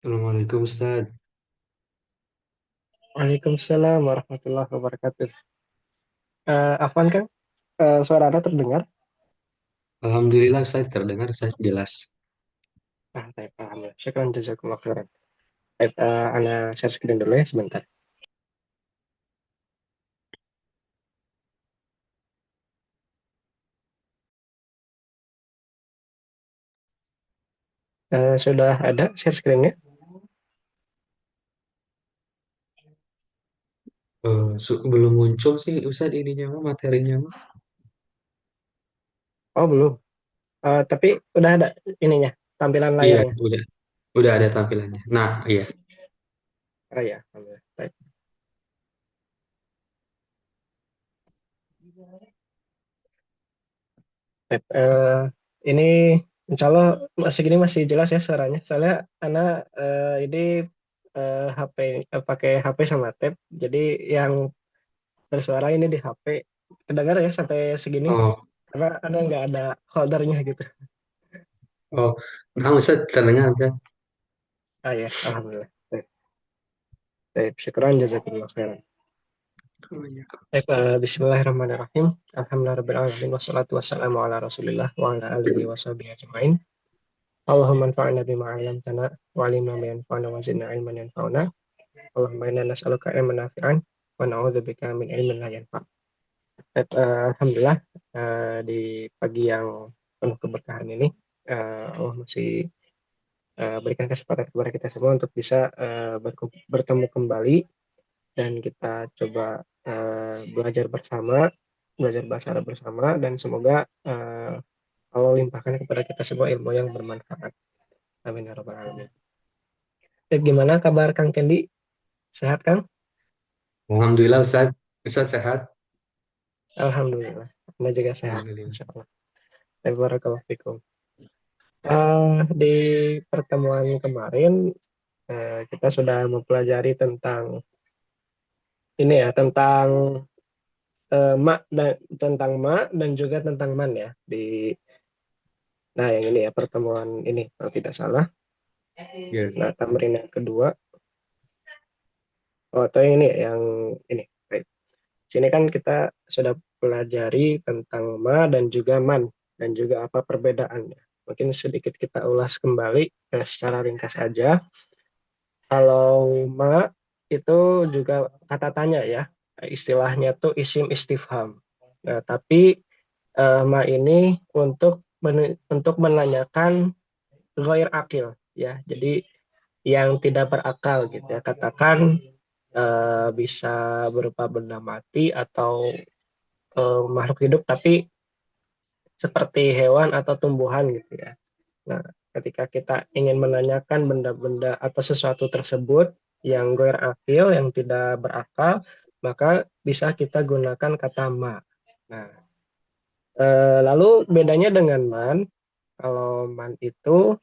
Assalamualaikum Ustaz. Waalaikumsalam warahmatullahi wabarakatuh. Afwan kan, suara Anda terdengar? Alhamdulillah Ustaz terdengar Ustaz jelas. Baik, alhamdulillah. Syukran jazakumullah khairan. Baik, Ana share screen dulu ya sebentar. Sudah ada share screen-nya? Belum muncul sih Ustaz ininya mah materinya mah. Oh, belum. Tapi udah ada ininya, tampilan Iya, layarnya. udah ada tampilannya. Nah, iya. Oh ya, alhamdulillah. Baik. Baik, ini insya Allah masih gini masih jelas ya suaranya. Soalnya Ana ini HP pakai HP sama tab. Jadi yang bersuara ini di HP. Kedengar ya sampai segini? Oh, Karena ada nggak ada holdernya gitu. oh. Nah, Ustaz terdengar Ustaz. Ah ya, alhamdulillah. Baik, baik. Syukuran jazakumullah khairan. Oh, iya. Baik, bismillahirrahmanirrahim. Alhamdulillahirabbil alamin wassalatu wassalamu ala Rasulillah wa ala alihi washabihi ajmain. Allahumma anfa'na bima 'allamtana wa 'allimna ma yanfa'una wa zidna ilman yanfa'una. Allahumma inna nas'aluka ilman nafi'an wa na'udzubika min ilmin la yanfa'. Baik, alhamdulillah, di pagi yang penuh keberkahan ini Allah masih berikan kesempatan kepada kita semua untuk bisa bertemu kembali dan kita coba belajar bersama, belajar bahasa Arab bersama, dan semoga Allah limpahkan kepada kita semua ilmu yang bermanfaat. Amin ya rabbal alamin. Gimana kabar Kang Kendi? Sehat Kang? Alhamdulillah Ustaz. Ustaz sehat? Alhamdulillah. Anda juga sehat, Alhamdulillah. insya Allah. Barakallahu fikum. Di pertemuan kemarin kita sudah mempelajari tentang ini ya, tentang mak dan tentang mak dan juga tentang man ya di yang ini ya pertemuan ini kalau tidak salah. Ya. Nah, tamrin yang kedua, atau yang ini ya, yang ini. Baik. Sini kan kita sudah pelajari tentang ma dan juga man dan juga apa perbedaannya. Mungkin sedikit kita ulas kembali secara ringkas aja. Kalau ma itu juga kata tanya ya, istilahnya tuh isim istifham. Nah, tapi ma ini untuk menanyakan ghair akil ya. Jadi yang tidak berakal gitu ya. Katakan bisa berupa benda mati atau makhluk hidup tapi seperti hewan atau tumbuhan gitu ya. Nah, ketika kita ingin menanyakan benda-benda atau sesuatu tersebut yang ghair akil, yang tidak berakal, maka bisa kita gunakan kata ma. Nah, lalu bedanya dengan man, kalau man itu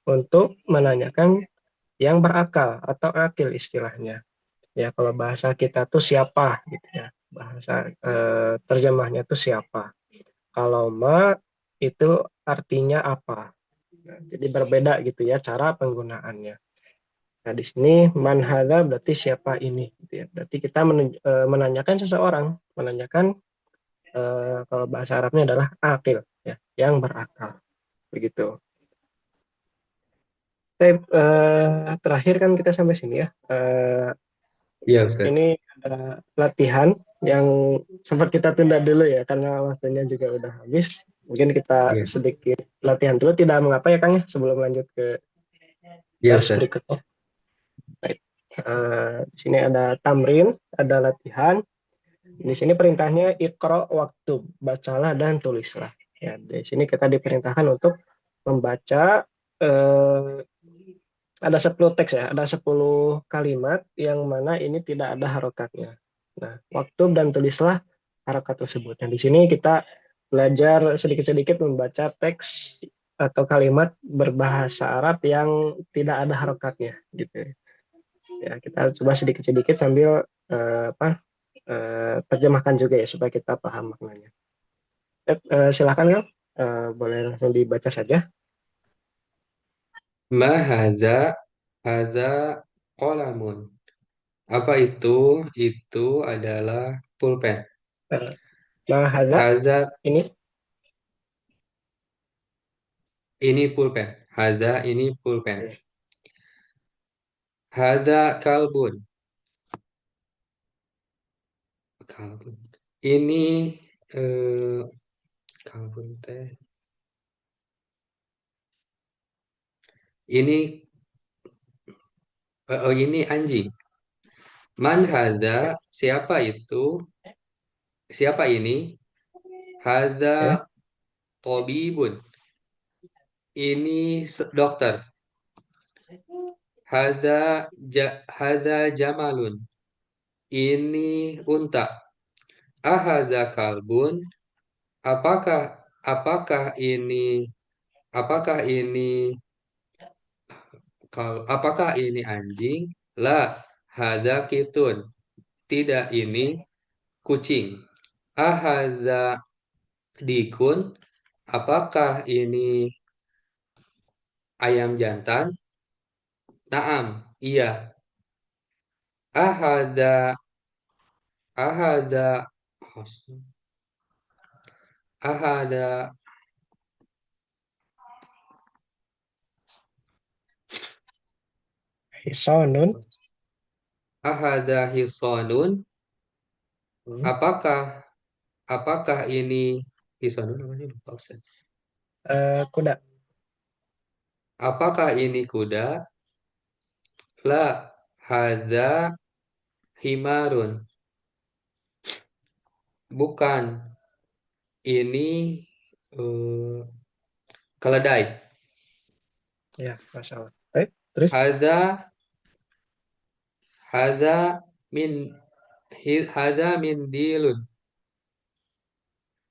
untuk menanyakan yang berakal atau akil istilahnya. Ya, kalau bahasa kita tuh siapa gitu ya. Bahasa terjemahnya tuh siapa. Kalau ma itu artinya apa. Nah, jadi berbeda gitu ya cara penggunaannya. Nah, di sini man hadza berarti siapa ini gitu ya. Berarti kita menanyakan seseorang, menanyakan kalau bahasa Arabnya adalah akil ya, yang berakal begitu. Terakhir kan kita sampai sini ya. Iya Ustaz. Ini ada latihan yang sempat kita tunda dulu ya karena waktunya juga udah habis. Mungkin kita Iya. sedikit latihan dulu, tidak mengapa ya Kang ya sebelum lanjut ke Iya baris Ustaz. berikutnya. Baik. Di sini ada tamrin, ada latihan. Di sini perintahnya ikro waktu, bacalah dan tulislah. Ya, di sini kita diperintahkan untuk membaca ada 10 teks ya, ada 10 kalimat yang mana ini tidak ada harokatnya. Nah, waktu dan tulislah harokat tersebut. Nah, di sini kita belajar sedikit-sedikit membaca teks atau kalimat berbahasa Arab yang tidak ada harokatnya gitu. Ya, kita coba sedikit-sedikit sambil terjemahkan juga ya supaya kita paham maknanya. Silakan Kang. Boleh langsung dibaca saja. Ma hadza? Hadza qalamun. Apa itu? Itu adalah pulpen. Nah, mahadza Hadza ini ini pulpen. Hadza ini pulpen. eh, Hadza kalbun. Kalbun. Ini eh, kalbun teh. Ini ini anjing. Man ya, hadza? baik, Siapa itu? Siapa ini? Hadza ya, tabibun. Ini dokter. Hadza jamalun. Ini unta. Ahadza kalbun. Apakah apakah ini apakah ini anjing? La, hadza kitun. Tidak, ini kucing. Ahadza dikun. Apakah ini ayam jantan? Naam, iya. Ahada ahada ahada hisonun. ahada hisonun. Hmm. Apakah apakah ini hisonun namanya lupa Ustaz. Kuda. Apakah ini kuda? La, hadza himarun. Bukan, ini eh, keledai. Ya, masya Allah. Baik, terus Hadza hadza min hadza min dilun.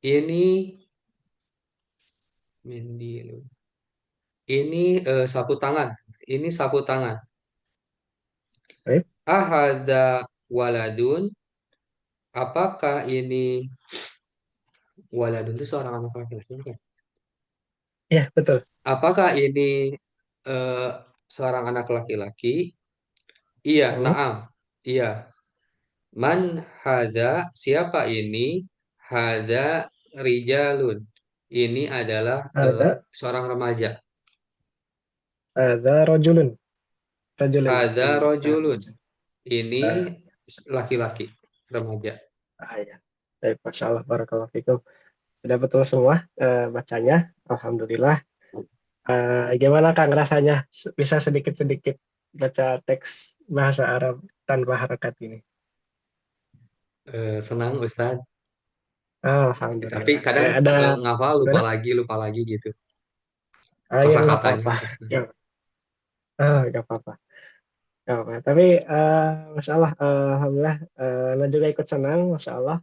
Ini min dilun. Ini sapu tangan. Ini sapu tangan. baik. Ahadza waladun. Apakah ini waladun itu seorang anak laki-laki bukan? Ya, betul. Apakah ini eh, seorang anak laki-laki? Iya, Hmm. naam. Iya. Man hada? Siapa ini? Hada rijalun. Ini adalah Ada seorang remaja. ada rojulun. Rojulun Hada ini rojulun. remaja. Ini Eh, laki-laki, remaja. ya. Baik, masya Allah, barakallahu fikum. Sudah betul semua bacanya. Alhamdulillah. Gimana Kang rasanya bisa sedikit-sedikit baca teks bahasa Arab tanpa harakat ini? Senang Ustadz. Tapi Alhamdulillah. kadang Ada ngafal gimana? lupa lagi gitu. Ya nggak Kosakatanya. apa-apa. Ya, nggak apa-apa. Nggak apa. Tapi Masya Allah, Alhamdulillah, Nah juga ikut senang, Masya Allah,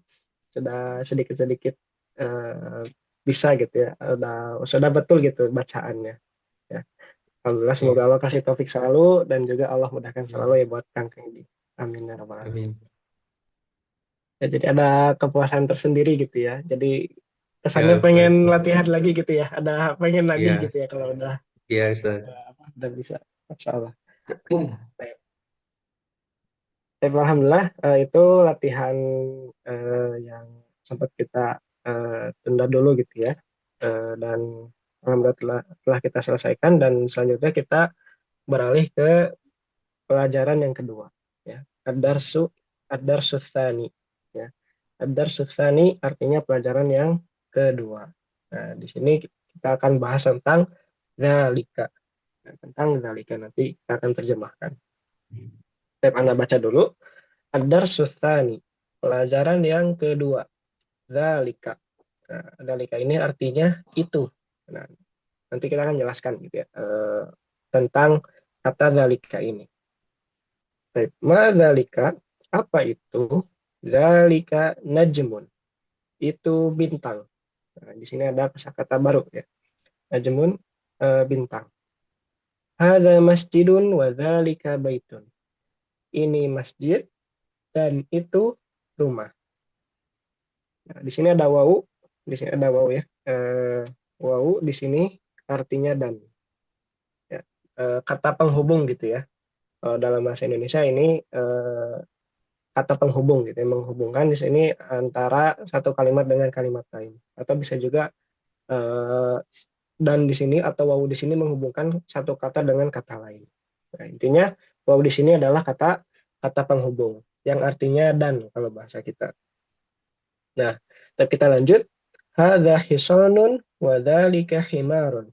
sudah sedikit-sedikit eh, bisa gitu ya, sudah betul gitu bacaannya. Ya. Alhamdulillah, semoga Iya. Allah kasih taufik selalu dan juga Allah mudahkan selalu Amin. ya buat Kang Kengdi. Amin ya rabbal alamin. Amin. Ya, jadi ada kepuasan tersendiri gitu ya. Jadi kesannya Ya pengen Ustadz. latihan lagi gitu ya. Ada pengen lagi Iya. gitu ya kalau Iya Ustadz. udah bisa. Masya Allah. Baik. Baik, Alhamdulillah itu latihan yang sempat kita tunda dulu gitu ya. Dan Alhamdulillah telah kita selesaikan dan selanjutnya kita beralih ke pelajaran yang kedua ya. Ad-darsu ad-darsu tsani ya. Ad-darsu tsani artinya pelajaran yang kedua. Nah, di sini kita akan bahas tentang zalika. Nah, tentang zalika nanti kita akan terjemahkan. Step Anda baca dulu. Ad-darsu tsani, pelajaran yang kedua. Zalika. Nah, zalika ini artinya itu. Nah, nanti kita akan jelaskan gitu ya tentang kata zalika ini. Baik, zalika apa itu? Zalika najmun, itu bintang. Nah, di sini ada kosakata baru ya. Najmun bintang. Hadza masjidun wa zalika baitun. Ini masjid dan itu rumah. Nah, di sini ada wau, di sini ada wau ya. Wau di sini artinya dan. Ya. kata penghubung gitu ya. Kalau dalam bahasa Indonesia ini kata penghubung gitu yang menghubungkan di sini antara satu kalimat dengan kalimat lain. Atau bisa juga eh, dan di sini atau wawu di sini menghubungkan satu kata dengan kata lain. Nah, intinya wawu di sini adalah kata kata penghubung yang artinya dan kalau bahasa kita. Nah, kita lanjut. Hadza hisanun wa dzalika himarun.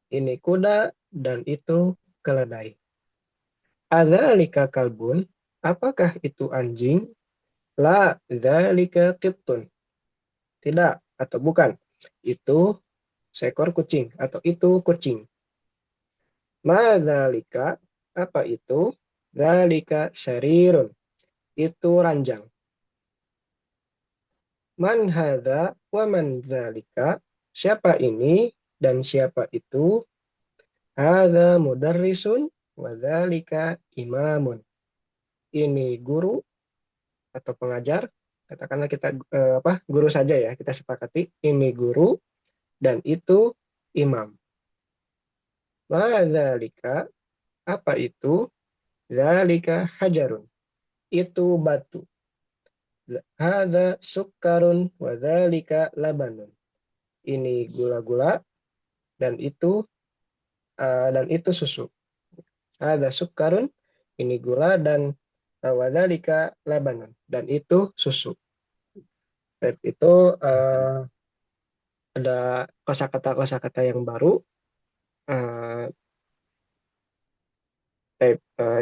Ini kuda dan itu keledai. Adzalika kalbun? Apakah itu anjing? La, dzalika qittun. Tidak atau bukan. Itu seekor kucing atau itu kucing. Ma dzalika? Apa itu? Dzalika sarirun. Itu ranjang. Man hadza wa man dzalika? Siapa ini dan siapa itu? Hadza mudarrisun wa dzalika imamun. Ini guru atau pengajar, katakanlah kita guru saja ya, kita sepakati ini guru dan itu imam. Wadzalika, apa itu? Zalika hajarun, itu batu. Hadza sukkarun wadzalika labanun. Ini gula-gula dan itu susu. Hadza sukkarun, ini gula dan wadzalika labanun dan itu susu. Itu ada kosakata-kosakata yang baru. Eh,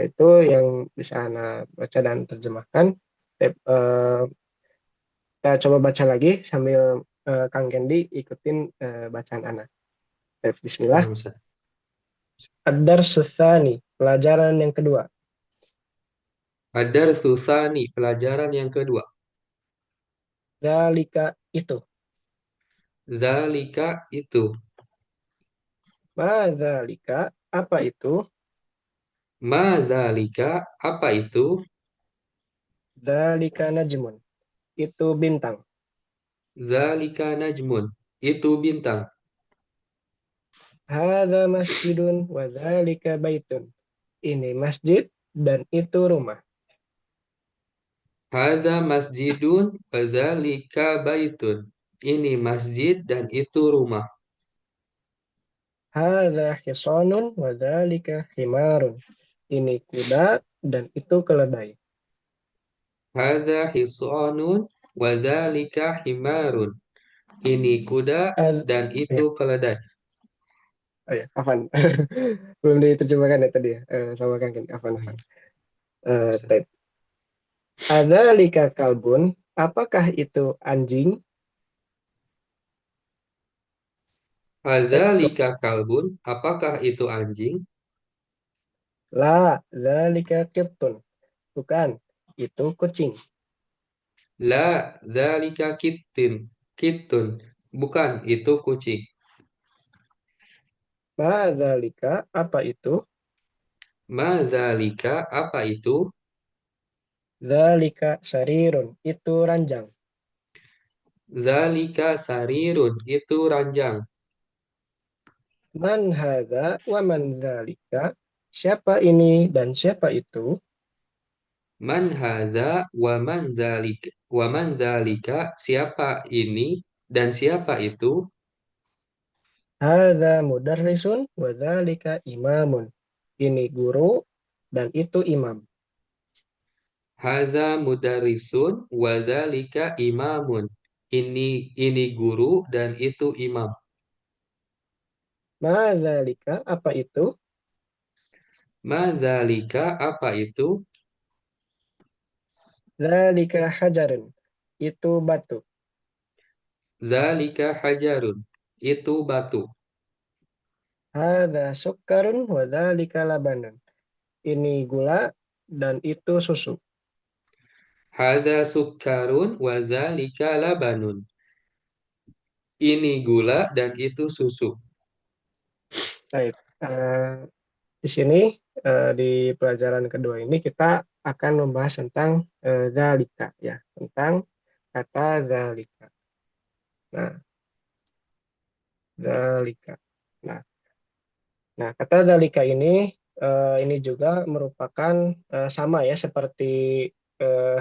itu yang bisa Anda baca dan terjemahkan. Kita coba baca lagi sambil Kang Kendi ikutin bacaan Ana. Bismillah. Nah, Ustaz. Ad-Darsus pelajaran yang kedua. Adar Susani, pelajaran yang kedua. Zalika itu. Zalika itu. Zalika apa itu? Ma zalika, apa itu? Zalika najmun. Itu bintang. Zalika najmun, itu bintang. Hadza masjidun wa zalika baitun. Ini masjid dan itu rumah. Hadza masjidun wa zalika baitun. Ini masjid dan itu rumah. Hadza hisanun wa dzalika himarun. Ini kuda dan itu keledai. Hadza hisanun wa zalika himarun. Ini kuda Az dan itu ya, keledai. oh ya, Afan. Belum diterjemahkan ya tadi ya, sama Kang Ken. Afan, Oh Afan. iya, Ustaz. Tape. Adzalika kalbun? Apakah itu anjing? Tape. Hadzalika kalbun, apakah itu anjing? La, dzalika kittun. Bukan, itu kucing. La, dzalika kittun. Kittun, bukan itu kucing. Ma dzalika, apa itu? Ma dzalika, apa itu? Dzalika sarirun. Itu ranjang. Zalika sarirun, itu ranjang. Man hadza wa man dzalika? Siapa ini dan siapa itu? Man hadza wa man dzalika, siapa ini dan siapa itu? Hadza mudarrisun wa dzalika imamun. Ini guru dan itu imam. Hadza mudarrisun wa dzalika imamun. Ini guru dan itu imam. Ma dzalika apa itu? Ma dzalika, apa itu? Dzalika hajarun. Itu batu. Zalika hajarun. Itu batu. Hadza sukkarun wa dzalika labanun. Ini gula dan itu susu. Hadza sukkarun wa zalika labanun. Ini gula dan itu susu. Baik. Di sini di pelajaran kedua ini kita akan membahas tentang dzalika ya, tentang kata dzalika. Nah, dzalika. Nah, Nah, kata zalika ini juga merupakan sama ya seperti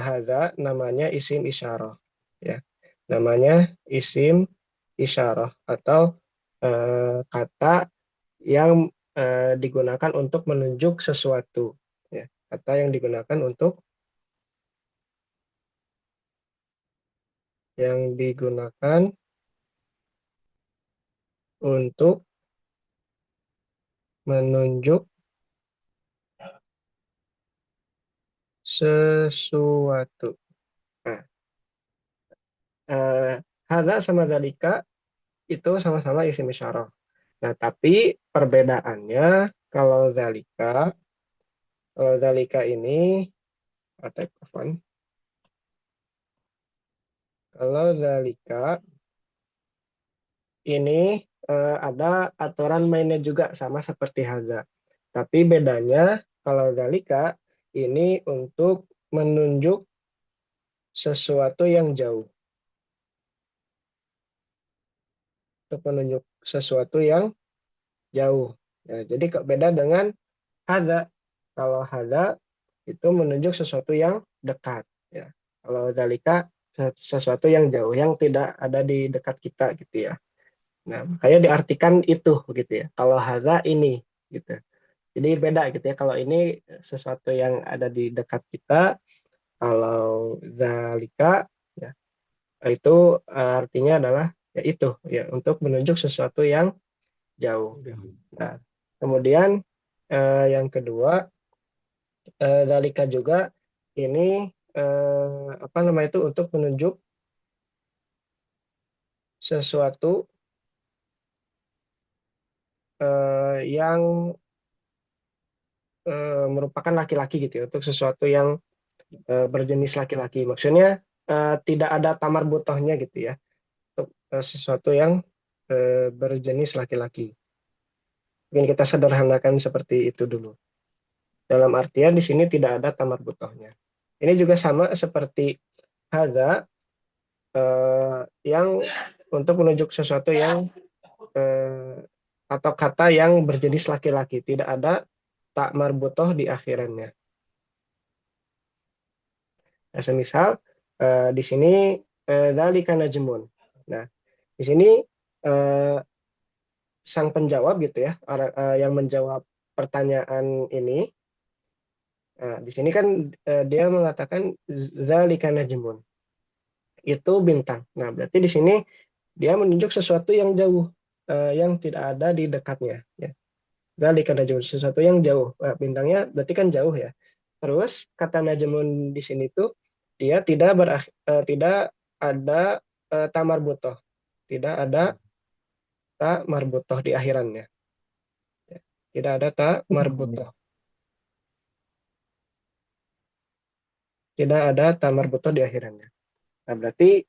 hadza, namanya isim isyarah ya. Namanya isim isyarah atau kata yang digunakan untuk menunjuk sesuatu ya. Kata yang digunakan untuk menunjuk sesuatu. Nah, eh, hadza sama zalika itu sama-sama isim isyarah. Nah, tapi perbedaannya kalau zalika ini atau afwan, kalau zalika ini ada aturan mainnya juga sama seperti hadza. Tapi bedanya kalau zalika ini menunjuk sesuatu yang jauh, untuk menunjuk sesuatu yang jauh. Ya, jadi kok beda dengan hadza. Kalau hadza itu menunjuk sesuatu yang dekat. Ya. Kalau zalika sesuatu yang jauh, yang tidak ada di dekat kita gitu ya. Nah, makanya diartikan itu gitu ya. Kalau hadza ini gitu. Jadi beda gitu ya. Kalau ini sesuatu yang ada di dekat kita, kalau zalika ya itu artinya adalah ya itu ya untuk menunjuk sesuatu yang jauh. Nah, kemudian yang kedua, zalika juga ini apa namanya itu untuk menunjuk sesuatu yang merupakan laki-laki gitu ya, untuk sesuatu yang berjenis laki-laki. Maksudnya tidak ada tamar butohnya gitu ya, untuk sesuatu yang berjenis laki-laki. Mungkin kita sederhanakan seperti itu dulu. Dalam artian di sini tidak ada tamar butohnya. Ini juga sama seperti hadza yang untuk menunjuk sesuatu yang eh, atau kata yang berjenis laki-laki, tidak ada tak marbutoh di akhirannya. Nah, semisal di sini dzalika najmun. Nah, di sini eh, sang penjawab gitu ya, yang menjawab pertanyaan ini, di sini kan dia mengatakan dzalika najmun, itu bintang. Nah, berarti di sini dia menunjuk sesuatu yang jauh, yang tidak ada di dekatnya. Ya. Dzalika najmun, sesuatu yang jauh. Bintangnya berarti kan jauh ya. Terus kata najmun di sini tuh dia tidak ada tamar butoh, tidak ada ta marbutoh di akhirannya. Ya. Tidak ada ta marbutoh, tidak ada ta marbutoh di akhirannya. Nah, berarti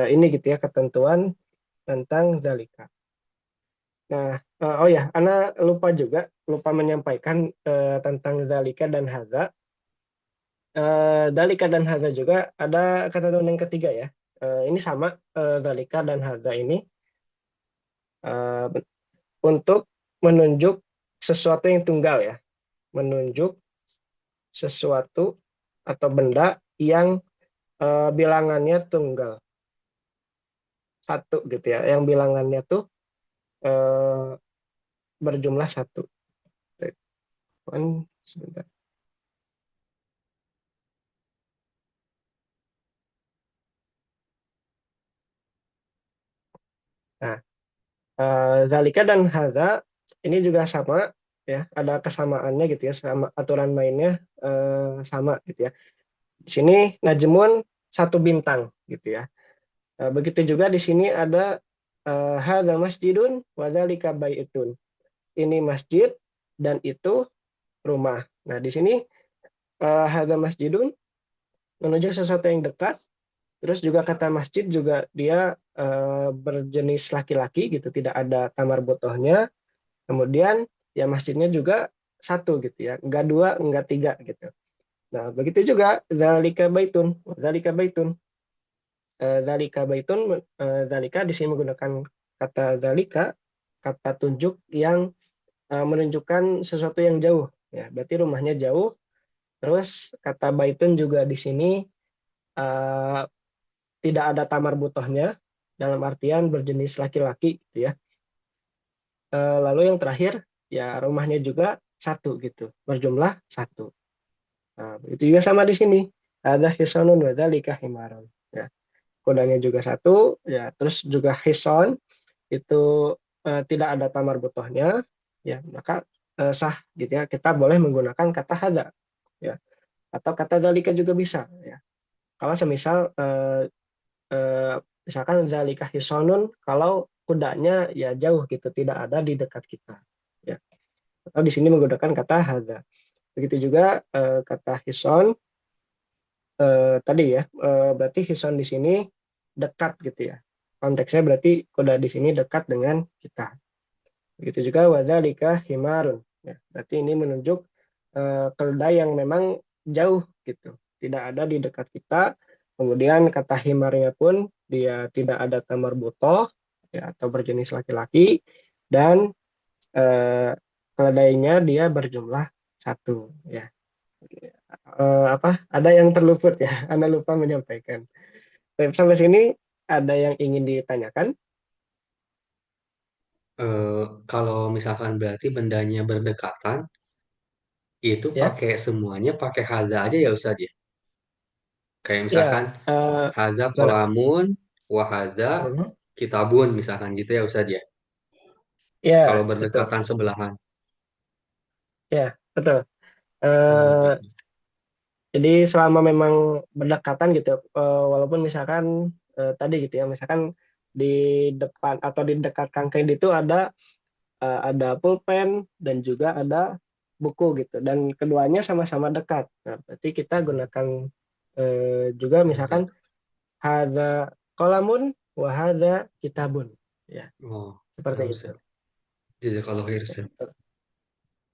ini gitu ya ketentuan tentang zalika. Nah, oh ya, Ana lupa menyampaikan tentang zalika dan hadza. Zalika dan hadza juga ada ketentuan yang ketiga ya. Ini sama, zalika dan hadza ini eh, untuk menunjuk sesuatu yang tunggal ya, menunjuk sesuatu atau benda yang bilangannya tunggal, satu gitu ya, yang bilangannya tuh eh, berjumlah satu. Sebentar. Nah, zalika dan hadza ini juga sama ya, ada kesamaannya gitu ya, sama aturan mainnya sama gitu ya. Di sini najmun satu bintang gitu ya. Begitu juga di sini ada hadza masjidun wa dzalika baitun. Ini masjid dan itu rumah. Nah, di sini hadza masjidun menunjuk sesuatu yang dekat, terus juga kata masjid juga dia berjenis laki-laki gitu, tidak ada tamar butohnya. Kemudian ya masjidnya juga satu gitu ya, enggak dua, enggak tiga gitu. Nah, begitu juga zalika baitun, zalika baitun. Zalika baitun, zalika di sini menggunakan kata zalika, kata tunjuk yang menunjukkan sesuatu yang jauh. Ya, berarti rumahnya jauh. Terus kata baitun juga di sini eh, tidak ada tamar butohnya dalam artian berjenis laki-laki, gitu ya. Lalu yang terakhir ya rumahnya juga satu gitu, berjumlah satu. Nah, itu juga sama di sini. Ada hisonun wa dzalika himaron. Ya, kodanya juga satu, ya. Terus juga hison itu tidak ada tamar butohnya, ya maka sah gitu ya. Kita boleh menggunakan kata hada, ya. Atau kata zalika juga bisa, ya. Kalau semisal eh, misalkan zalika hisonun, kalau kudanya ya jauh gitu, tidak ada di dekat kita, ya. Atau di sini menggunakan kata hada. Begitu juga kata hison tadi ya, berarti hison di sini dekat gitu ya. Konteksnya berarti kuda di sini dekat dengan kita. Begitu juga wadzalika himarun. Ya, berarti ini menunjuk keledai yang memang jauh gitu, tidak ada di dekat kita. Kemudian kata himarnya pun dia tidak ada tamar butoh, ya, atau berjenis laki-laki, dan eh, keledainya dia berjumlah satu. Ya, apa? Ada yang terluput ya, Anda lupa menyampaikan. Sampai sini ada yang ingin ditanyakan? Kalau misalkan berarti bendanya berdekatan, itu Ya, pakai semuanya pakai haza aja ya Ustaz ya. Kayak ya, misalkan haza mana? kolamun, wahaza Mhm. kitabun misalkan gitu ya Ustaz ya. Kalau Ya, betul. berdekatan sebelahan. Ya, betul. Oh Eh, gitu. jadi selama memang berdekatan gitu, walaupun misalkan tadi gitu ya, misalkan di depan atau di dekat kangkring itu ada pulpen dan juga ada buku gitu, dan keduanya sama-sama dekat. Nah, berarti kita gunakan juga misalkan Haza. hadza kolamun wa hadza kitabun. Ya, Oh, seperti ya itu. Ustaz. Jazakallah khair Ustaz.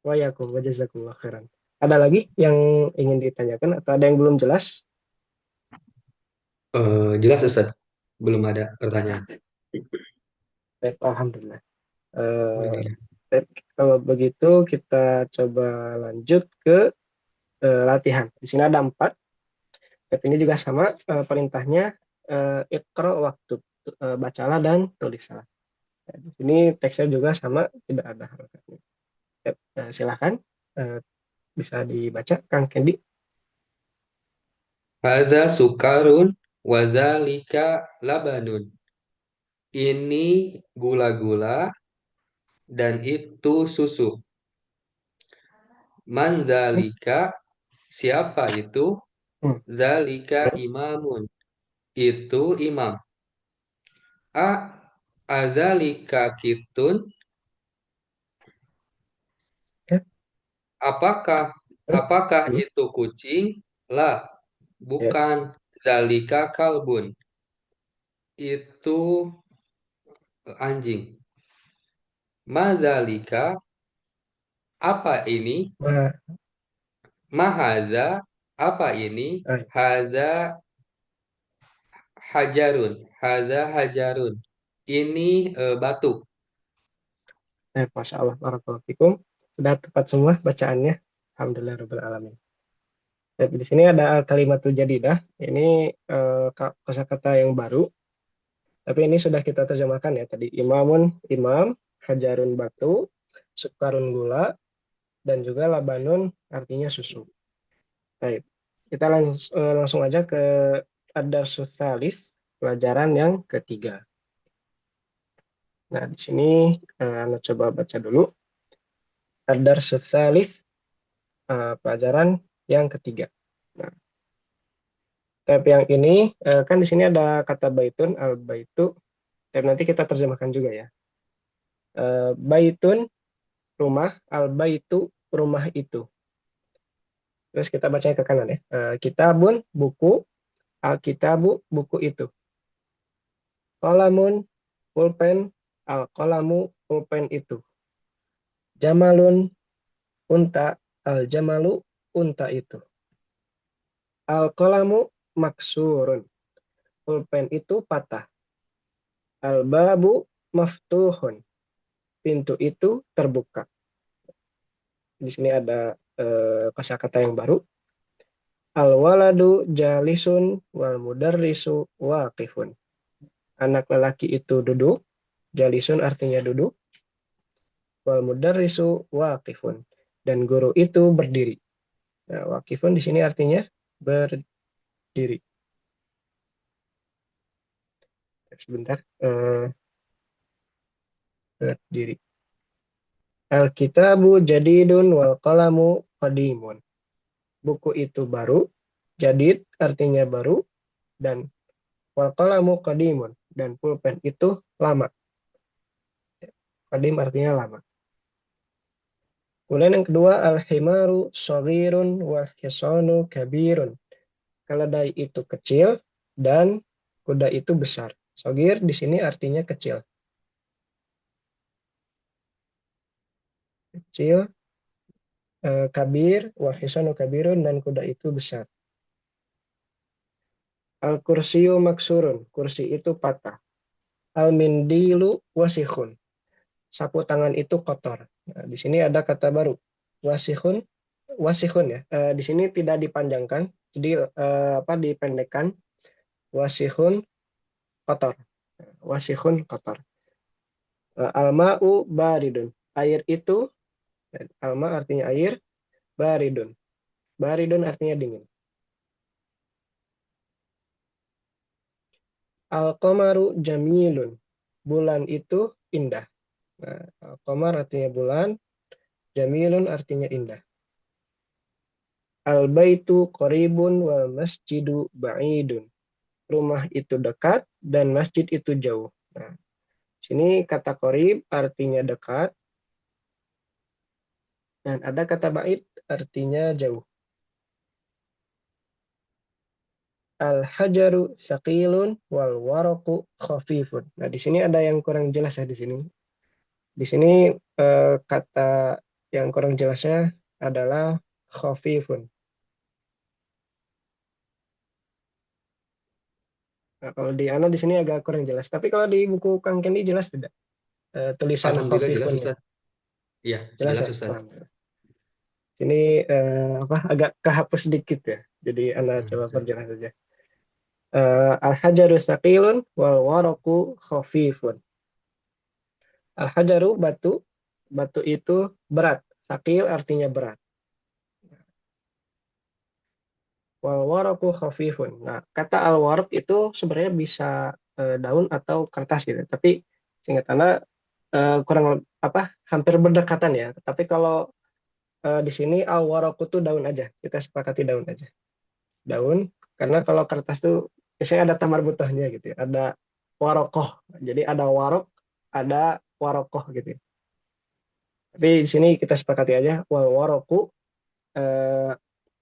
Wa yakum wa jazakumullah khairan. Ada lagi yang ingin ditanyakan atau ada yang belum jelas? Jelas Ustaz. Belum ada pertanyaan. Baik, alhamdulillah. Eh, Alhamdulillah. baik, kalau begitu kita coba lanjut ke latihan. Di sini ada empat. Tapi ini juga sama perintahnya ikra waktu bacalah dan tulislah. Nah, di sini teksnya juga sama, tidak ada harokatnya. Silakan eh, bisa dibaca, Kang Kendi. Haza sukarun wazalika labanun. Ini gula-gula dan itu susu. Hmm, Manzalika, siapa itu? hmm, Zalika ya, imamun. Itu imam. A, azalika kitun. ya, Apakah hmm, apakah hmm, itu kucing? La, ya, bukan. Zalika kalbun. Itu anjing. Mazalika, apa ini? ma, Mahaza, apa ini? ah, Haza hajarun. Haza hajarun. Ini batu. Masya Allah, barakallahu fikum. Sudah tepat semua bacaannya. Alhamdulillah, rabbil alamin. Dan di sini ada kalimatul jadidah. Ini kosakata yang baru, tapi ini sudah kita terjemahkan ya tadi. Imamun imam, hajarun batu, sukarun gula, dan juga labanun artinya susu. Baik, kita langsung aja ke ad-darsus tsalis, pelajaran yang ketiga. Nah, di sini Anda coba baca dulu. Ad-darsus tsalis, pelajaran yang ketiga. Nah, tab yang ini kan di sini ada kata baitun, al baitu. Dan nanti kita terjemahkan juga ya. Baitun rumah, al baitu rumah itu. Terus kita bacanya ke kanan ya. Kitabun buku, al kitabu buku itu. Kolamun pulpen, al kolamu pulpen itu. Jamalun unta, al jamalu unta itu. Al kolamu maksurun, pulpen itu patah. Al babu maftuhun, pintu itu terbuka. Di sini ada kosakata yang baru. Al waladu jalisun wal mudarrisu waqifun. Anak lelaki itu duduk, jalisun artinya duduk, wal mudarrisu waqifun. Dan guru itu berdiri. Nah, waqifun di sini artinya berdiri. Sebentar, berdiri. Al-kitabu jadidun wal qalamu qadimun. Buku itu baru, jadid artinya baru, dan wal qalamu qadimun. Dan pulpen itu lama. Qadim artinya lama. Kemudian yang kedua, al-himaru shagirun wal hisanu kabirun. Keledai itu kecil dan kuda itu besar. Shagir di sini artinya kecil. Kecil, kabir, wal hisanu kabirun, dan kuda itu besar. Al-kursiyu maksurun. Kursi itu patah. Al-mindilu wasihun. Sapu tangan itu kotor. Nah, di sini ada kata baru. Wasihun, wasihun ya. Di sini tidak dipanjangkan, jadi apa dipendekkan. Wasihun kotor. Wasihun kotor. Alma'u baridun. Air itu, alma artinya air, baridun. Baridun artinya dingin. Al-qamaru jamilun. Bulan itu indah. Nah, al-qamar artinya bulan, jamilun artinya indah. Al-baitu qaribun wal masjidu ba'idun. Rumah itu dekat dan masjid itu jauh. Nah, sini kata qarib artinya dekat dan ada kata ba'id artinya jauh. Al-hajaru saqilun wal waraqu khafifun. Nah, di sini ada yang kurang jelas ya di sini. Di sini kata yang kurang jelasnya adalah khafifun. Nah, kalau di Ana di sini agak kurang jelas. Tapi kalau di buku Kang Kendi jelas tidak? Tulisan Alhamdulillah jelas khafifunnya. Ustaz. Iya, Jelas jelas ya? Ustaz. Alhamdulillah. Sini apa agak kehapus sedikit ya. Jadi Anda coba Ustaz. perjelas saja. Al-hajaru saqilun wal waraku khafifun. Al-hajaru batu, batu itu berat. Saqil artinya berat. Wal waraku khafifun. Nah, kata al-waraq itu sebenarnya bisa daun atau kertas gitu. Tapi singkat Anda kurang apa hampir berdekatan ya. Tapi kalau di sini al-waraq itu daun aja. Kita sepakati daun aja. Daun, karena kalau kertas tuh biasanya ada tamar butuhnya gitu ya. Ada warokoh. Jadi ada warok, ada warokoh gitu ya. Tapi di sini kita sepakati aja wal waroku eh,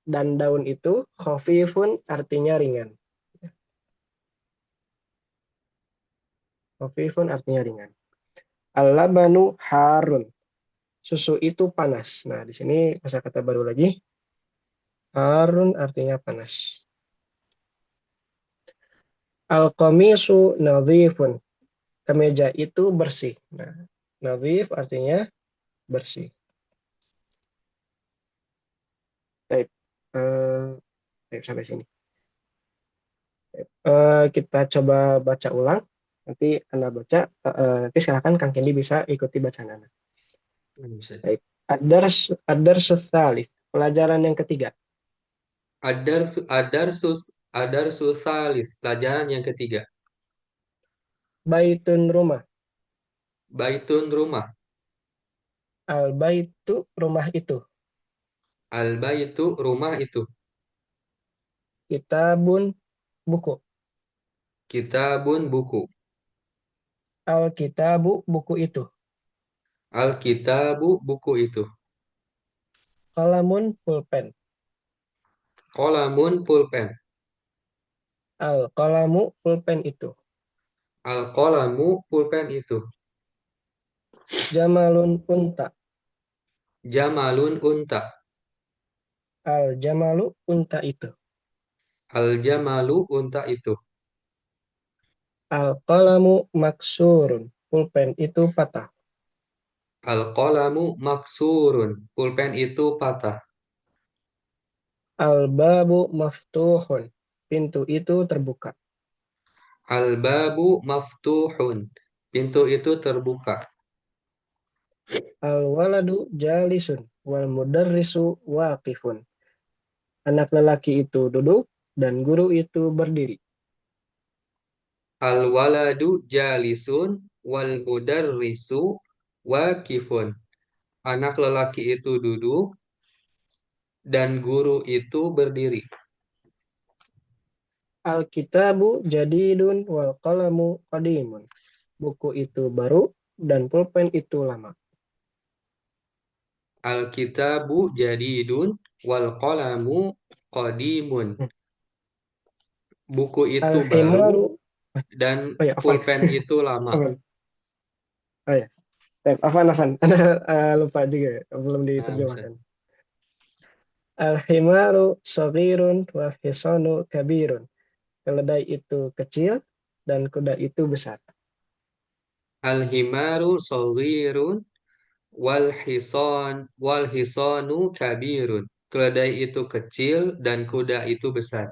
dan daun itu khafifun artinya ringan. Khafifun artinya ringan. Al-labanu harun. Susu itu panas. Nah, di sini kosakata baru lagi. Harun artinya panas. Al-qamisu nadhifun. Kemeja itu bersih. Nah, nadhif artinya bersih. Baik, baik, sampai sini. Kita coba baca ulang. Nanti Anda baca. Nanti silakan Kang Kendi bisa ikuti bacaan Anda. Ustaz. Baik. Ad-dars tsalits. Pelajaran yang ketiga. Adarsu salis, pelajaran yang ketiga. Baitun rumah. Baitun rumah. Al-baitu rumah itu. Al-baitu rumah itu. Kitabun buku. Kitabun buku. Al-kitabu buku itu. Al-kitabu buku itu. Qalamun pulpen. Qalamun pulpen. Al-qalamu pulpen itu. Al-qalamu pulpen itu. Jamalun unta. Jamalun unta. Al-jamalu unta itu. Al-jamalu unta itu. Al-qalamu maksurun. Pulpen itu patah. Al-qalamu maksurun. Pulpen itu patah. Al-babu maftuhun. Pintu itu terbuka. Al-babu maftuhun. Pintu itu terbuka. Al-waladu jalisun. Wal mudarrisu waqifun. Anak lelaki itu duduk dan guru itu berdiri. Al-waladu jalisun wal mudarrisu wakifun. Anak lelaki itu duduk dan guru itu berdiri. Al-kitabu jadidun wal qalamu qadimun. Buku itu baru dan pulpen itu lama. Al-kitabu jadidun wal qalamu qadimun. Hmm. Buku itu baru Al-himaru, dan oh ya, Afan. pulpen itu lama. Afan. Oh ya, Afan, Afan. Anda lupa juga, belum Nah, Ustaz. diterjemahkan. Al-himaru saghirun wal hisanu kabirun. Keledai itu kecil dan kuda itu besar. Al-himaru saghirun wal hisanu kabirun. Keledai itu kecil dan kuda itu besar.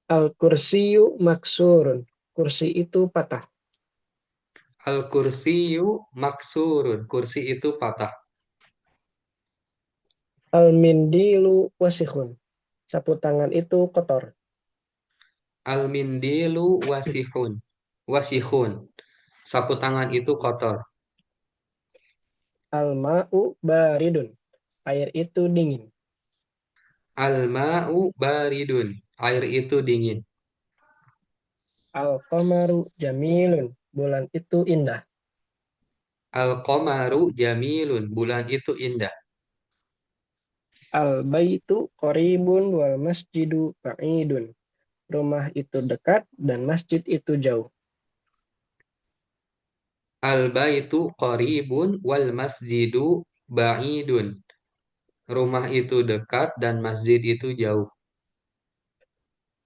Al-kursiyu maksurun. Kursi itu patah. Al-kursiyu maksurun. Kursi itu patah. Al-mindilu wasikhun. Sapu tangan itu kotor. Al-mindilu wasihun. Wasihun. Sapu tangan itu kotor. Al-ma'u baridun. Air itu dingin. Al-ma'u baridun. Air itu dingin. Al-qamaru jamilun. Bulan itu indah. Al-qamaru jamilun. Bulan itu indah. Al-baitu qaribun wal masjidu ba'idun. Rumah itu dekat dan masjid itu jauh. Al-baitu qaribun wal masjidu ba'idun. Rumah itu dekat dan masjid itu jauh.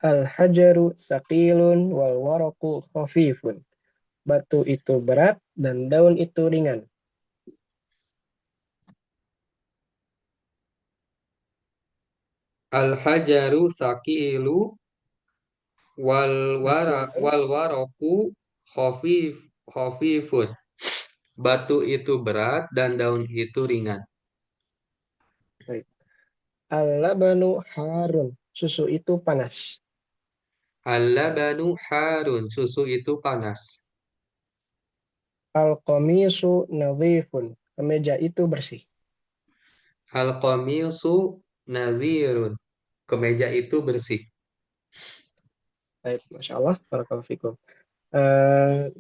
Al-hajaru saqilun wal waraku khafifun. Batu itu berat dan daun itu ringan. Al-hajaru sakilu Saqilun. wal waraku khafif khafifun. Batu itu berat dan daun itu ringan. Baik. Al-labanu harun. Susu itu panas. Al-labanu harun. Susu itu panas. Al-qamisu nadhifun. Kemeja itu bersih. Al-qamisu nadhirun. Kemeja itu bersih. Baik, Masya Allah. Barakallahu fikum.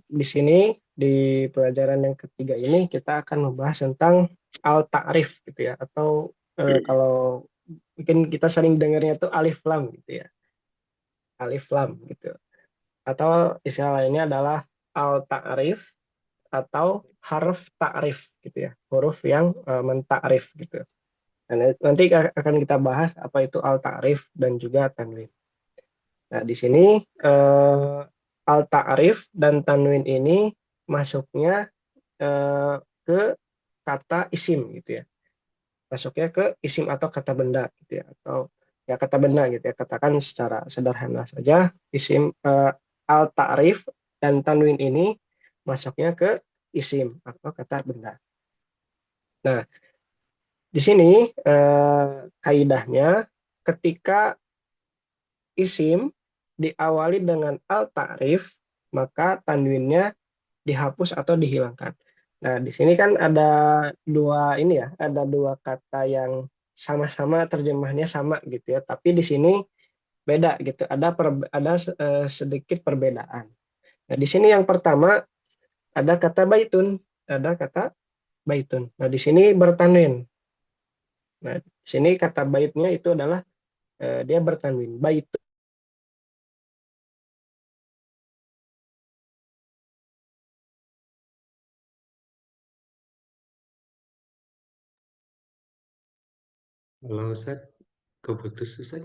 Di sini, di pelajaran yang ketiga ini, kita akan membahas tentang al-ta'rif gitu ya. Atau kalau mungkin kita sering dengarnya itu alif lam gitu ya. Alif lam gitu. Atau istilah lainnya adalah al-ta'rif atau harf ta'rif gitu ya. Huruf yang mentakrif gitu. Dan nanti akan kita bahas apa itu al-ta'rif dan juga tanwin. Nah, di sini eh, al-ta'rif dan tanwin ini masuknya ke kata isim gitu ya. Masuknya ke isim atau kata benda gitu ya. Atau ya kata benda gitu ya. Katakan secara sederhana saja isim al-ta'rif dan tanwin ini masuknya ke isim atau kata benda. Nah, di sini kaidahnya ketika isim diawali dengan al-ta'rif, maka tanwinnya dihapus atau dihilangkan. Nah, di sini kan ada dua ini ya, ada dua kata yang sama-sama terjemahnya sama gitu ya, tapi di sini beda gitu. Ada sedikit perbedaan. Nah, di sini yang pertama ada kata baitun, ada kata baitun. Nah, di sini bertanwin. Nah, di sini kata baitnya itu adalah dia bertanwin. Bait. Halo Ustaz, keputus Ustaz.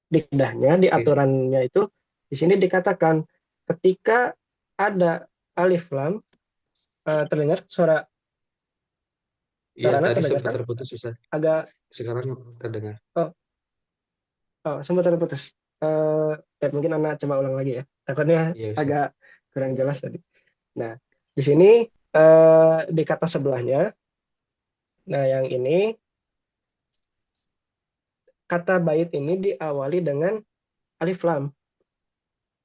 Di Oke. aturannya itu di sini dikatakan ketika ada alif lam. Terdengar suara Iya, Anak tadi terdengar sempat kan? terputus Ustaz. Agak Sekarang terdengar. oh, sempat terputus. Mungkin anak coba ulang lagi ya. Takutnya Iya Ustaz. agak kurang jelas tadi. Nah, di sini di kata sebelahnya, nah yang ini kata bait ini diawali dengan alif lam.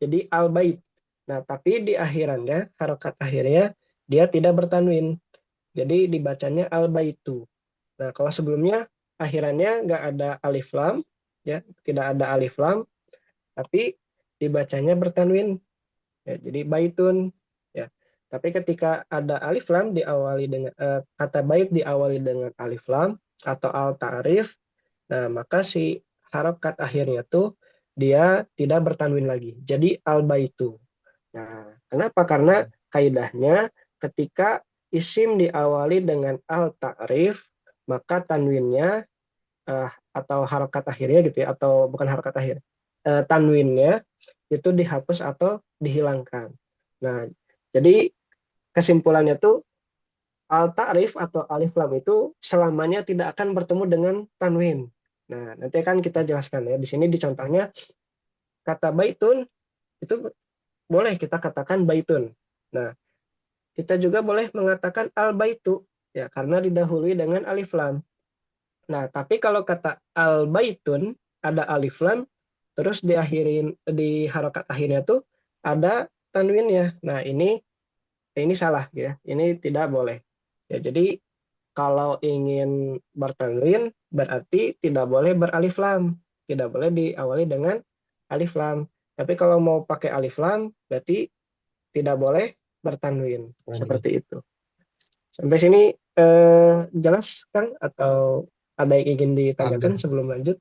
Jadi al bait. Nah, tapi di akhirannya, harokat akhirnya dia tidak bertanwin. Jadi dibacanya al baitu. Nah, kalau sebelumnya akhirannya nggak ada alif lam, ya, tidak ada alif lam, tapi dibacanya bertanwin. Ya, jadi baitun. Ya. Tapi ketika ada alif lam diawali dengan kata bait diawali dengan alif lam atau al ta'rif, nah maka si harokat akhirnya tuh dia tidak bertanwin lagi. Jadi al baitu. Nah, kenapa? Karena kaidahnya ketika isim diawali dengan al ta'rif, maka tanwinnya atau harokat akhirnya gitu ya, atau bukan harokat akhir, tanwinnya itu dihapus atau dihilangkan. Nah, jadi kesimpulannya tuh al ta'rif atau alif lam itu selamanya tidak akan bertemu dengan tanwin. Nah, nanti akan kita jelaskan ya. Di sini di contohnya kata baitun itu boleh kita katakan baitun. Nah, kita juga boleh mengatakan al baitu ya karena didahului dengan alif lam. Nah, tapi kalau kata al baitun ada alif lam terus diakhirin di harokat akhirnya tuh ada tanwinnya. Nah, ini salah ya. Ini tidak boleh. Ya, jadi kalau ingin bertanwin berarti tidak boleh beralif lam. Tidak boleh diawali dengan alif lam. Tapi kalau mau pakai alif lam berarti tidak boleh bertanwin. Lanjut. Seperti itu. Sampai sini jelas Kang atau ada yang ingin ditanyakan Agak sebelum lanjut?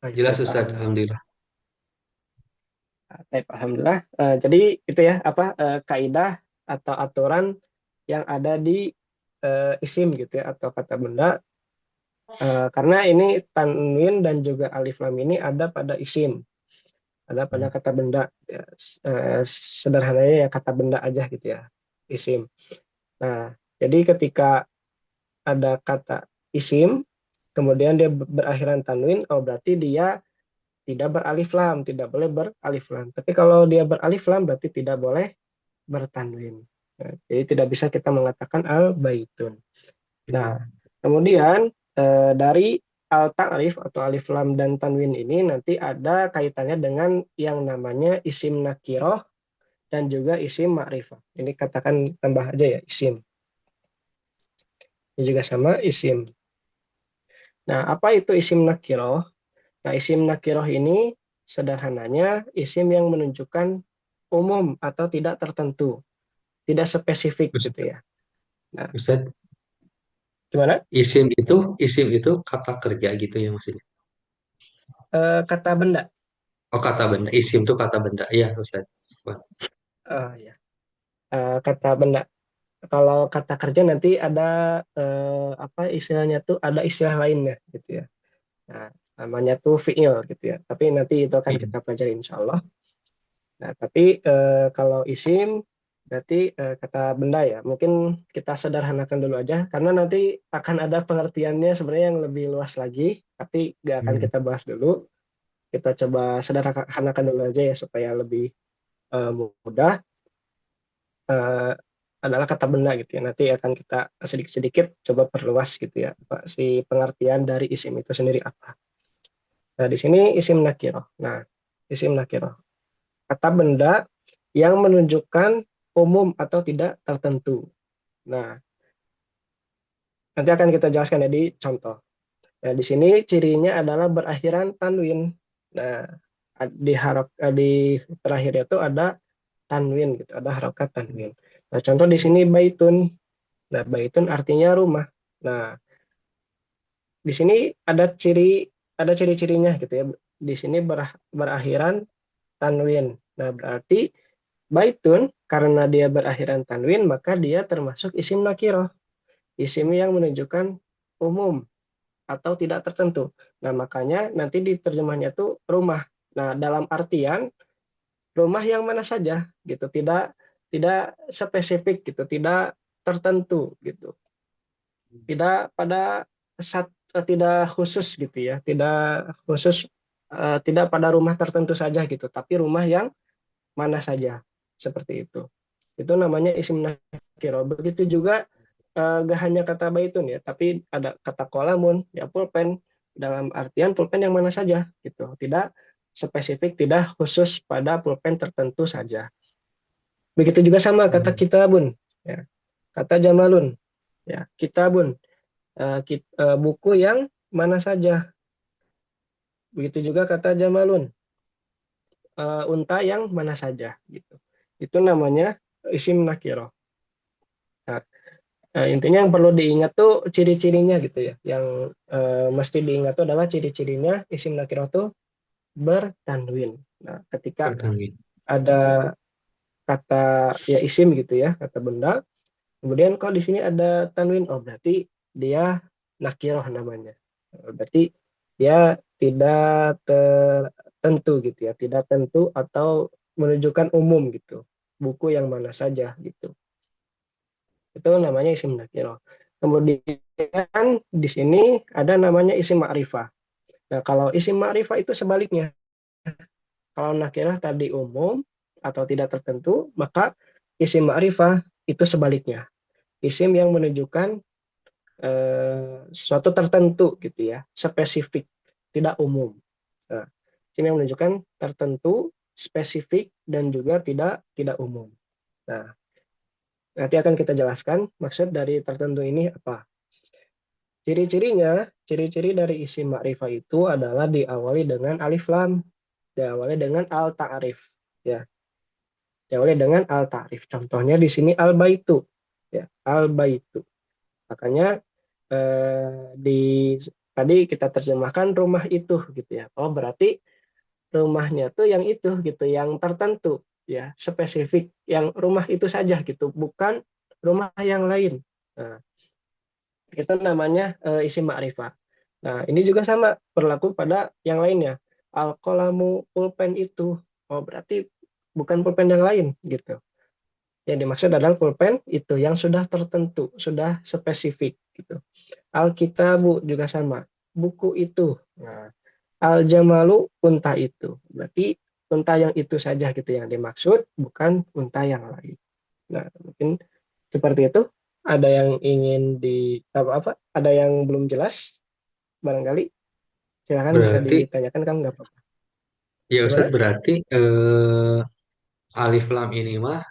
Baik, jelas baik, Ustaz, alhamdulillah. alhamdulillah. Baik, alhamdulillah. Jadi itu ya apa kaidah atau aturan yang ada di isim gitu ya atau kata benda. Karena ini tanwin dan juga alif lam ini ada pada isim, ada pada kata benda. Ya, sederhananya ya kata benda aja gitu ya, isim. Nah, jadi ketika ada kata isim, kemudian dia berakhiran tanwin, oh berarti dia tidak beralif lam, tidak boleh beralif lam. Tapi kalau dia beralif lam berarti tidak boleh bertanwin. Nah, jadi tidak bisa kita mengatakan al baitun. Nah, kemudian dari al ta'rif atau alif lam dan tanwin ini nanti ada kaitannya dengan yang namanya isim nakiroh dan juga isim ma'rifah. Ini katakan tambah aja ya isim. Ini juga sama isim. Nah, apa itu isim nakiroh? Nah, isim nakiroh ini sederhananya isim yang menunjukkan umum atau tidak tertentu, tidak spesifik gitu Ustaz, ya. Nah, Ustaz, gimana? isim itu kata kerja gitu ya maksudnya. Kata benda. Oh, kata benda. Isim itu kata benda. Iya, Ustaz. Wah, Ya. Kata benda. Kalau kata kerja nanti ada apa istilahnya tuh ada istilah lainnya gitu ya. Nah, namanya tuh fiil gitu ya. Tapi nanti itu akan iya. kita pelajari insya Allah. Nah, tapi kalau isim berarti kata benda ya. Mungkin kita sederhanakan dulu aja karena nanti akan ada pengertiannya sebenarnya yang lebih luas lagi. Tapi nggak akan Hmm. kita bahas dulu. Kita coba sederhanakan dulu aja ya supaya lebih mudah. eh, adalah kata benda gitu ya. Nanti akan kita sedikit-sedikit coba perluas gitu ya. Apa si pengertian dari isim itu sendiri apa. Nah, di sini isim nakiroh. Nah, isim nakiroh. Kata benda yang menunjukkan umum atau tidak tertentu. Nah, nanti akan kita jelaskan ya di contoh. Nah, di sini cirinya adalah berakhiran tanwin. Nah, di terakhir itu ada tanwin gitu, ada harokat tanwin. Nah, contoh di sini baitun. Nah, baitun artinya rumah. Nah, di sini ada ciri-cirinya gitu ya. Di sini berakhiran tanwin. Nah, berarti baitun karena dia berakhiran tanwin maka dia termasuk isim nakiroh, isim yang menunjukkan umum atau tidak tertentu. Nah, makanya nanti di terjemahnya tuh rumah. Nah, dalam artian rumah yang mana saja gitu, tidak tidak spesifik gitu, tidak tertentu gitu, tidak pada tidak khusus gitu ya, tidak khusus, tidak pada rumah tertentu saja gitu, tapi rumah yang mana saja seperti itu. Itu namanya isim nakiro. Begitu juga gak hanya kata baitun ya, tapi ada kata kolamun, ya pulpen, dalam artian pulpen yang mana saja gitu. Tidak spesifik, tidak khusus pada pulpen tertentu saja. Begitu juga sama kata Hmm. kitabun, ya. Kata jamalun, ya. Kitabun, buku yang mana saja. Begitu juga kata jamalun, unta yang mana saja gitu. Itu namanya isim nakiro. Nah, intinya yang perlu diingat tuh ciri-cirinya gitu ya. Yang mesti diingat tuh adalah ciri-cirinya isim nakiro tuh bertanwin. Nah, ketika Bertanwin. ada kata ya isim gitu ya, kata benda, kemudian kalau di sini ada tanwin, oh berarti dia nakiroh namanya. Berarti dia tidak tertentu gitu ya, tidak tentu atau menunjukkan umum gitu. Buku yang mana saja gitu. Itu namanya isim nakiro. Kemudian di sini ada namanya isim ma'rifah. Nah, kalau isim ma'rifah itu sebaliknya. Kalau nakirah tadi umum atau tidak tertentu, maka isim ma'rifah itu sebaliknya. Isim yang menunjukkan suatu tertentu gitu ya, spesifik, tidak umum. Nah, isim yang menunjukkan tertentu, spesifik dan juga tidak umum. Nah, nanti akan kita jelaskan maksud dari tertentu ini apa. Ciri-cirinya, ciri-ciri dari isim ma'rifah itu adalah diawali dengan alif lam, diawali dengan al ta'rif, ya, diawali dengan al ta'rif. Contohnya di sini al baitu, ya, al baitu. Makanya di tadi kita terjemahkan rumah itu gitu ya. Oh, berarti rumahnya tuh yang itu gitu, yang tertentu, ya, spesifik, yang rumah itu saja gitu, bukan rumah yang lain. Nah, itu namanya isim ma'rifah. Nah, ini juga sama berlaku pada yang lainnya. Al-qalamu pulpen itu. Oh, berarti bukan pulpen yang lain gitu. Yang dimaksud adalah pulpen itu yang sudah tertentu, sudah spesifik gitu. Al-kitabu juga sama. Buku itu. Nah, al-jamalu unta itu. Berarti unta yang itu saja gitu yang dimaksud, bukan unta yang lain. Nah, mungkin seperti itu. Ada yang ingin di apa? Ada yang belum jelas? Barangkali silakan bisa Berarti, ditanyakan kan nggak apa-apa. ya Ustadz, Gimana? berarti alif lam ini mah